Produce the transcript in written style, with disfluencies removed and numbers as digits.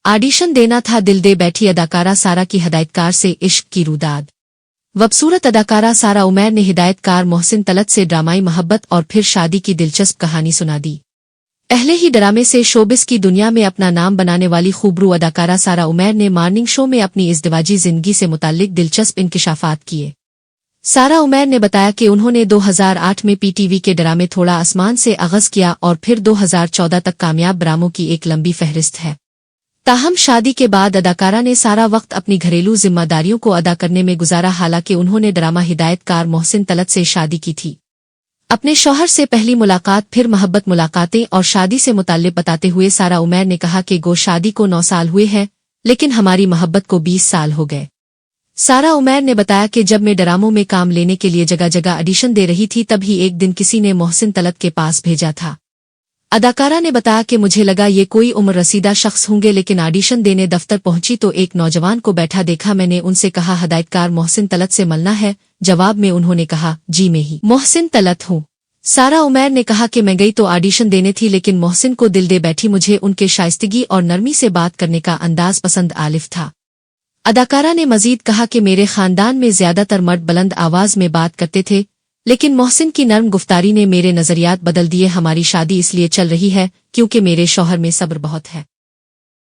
Audition देना था दिल दे बैठी अदाकारा सारा की हिदायतकार से इश्क की रुदाद। वबसूरत अदाकारा सारा उमैर ने हिदायतकार मोहसिन तलत से ड्रामाई मोहब्बत और फिर शादी की दिलचस्प कहानी सुना दी। पहले ही ड्रामे से शोबिस की दुनिया में अपना नाम बनाने वाली खूबरू अदाकारा सारा उमैर ने मॉर्निंग शो में अपनी इज़्दिवाजी जिंदगी से मुताल्लिक दिलचस्प इंकिशाफात किए। सारा उमैर ने बताया कि उन्होंने 2008 में पीटीवी के ड्रामे थोड़ा आसमान से आगाज किया और फिर 2014 तक कामयाब ड्रामों की एक लंबी फहरिस्त है। ताहम शादी के बाद अदाकारा ने सारा वक्त अपनी घरेलू जिम्मेदारियों को अदा करने में गुजारा, हालांकि उन्होंने ड्रामा हिदायतकार मोहसिन तलत से शादी की थी। अपने शौहर से पहली मुलाकात, फिर मोहब्बत मुलाकातें और शादी से मुताल्लिक बताते हुए सारा उमैर ने कहा कि गो शादी को 9 साल हुए हैं, लेकिन हमारी मोहब्बत को 20 साल हो गए। सारा उमैर ने बताया कि जब मैं ड्रामों में काम लेने के लिए जगह जगह ऑडिशन दे रही थी, तभी एक दिन किसी ने मोहसिन तलत के पास भेजा था। अदाकारा ने बताया कि मुझे लगा ये कोई उम्र रसीदा शख्स होंगे, लेकिन ऑडिशन देने दफ्तर पहुंची तो एक नौजवान को बैठा देखा। मैंने उनसे कहा हिदायतकार मोहसिन तलत से मिलना है। जवाब में उन्होंने कहा, जी मैं ही मोहसिन तलत हूँ। सारा उमैर ने कहा कि मैं गई तो ऑडिशन देने थी, लेकिन मोहसिन को दिल दे बैठी। मुझे उनके शाइस्तगी और नरमी से बात करने का अंदाज पसंद आलिफ था। अदाकारा ने मजीद कहा कि मेरे खानदान में ज्यादातर मर्द बुलंद आवाज में बात करते थे, लेकिन मोहसिन की नर्म गुफ्तारी ने मेरे नजरियात बदल दिए। हमारी शादी इसलिए चल रही है क्योंकि मेरे शौहर में सब्र बहुत है।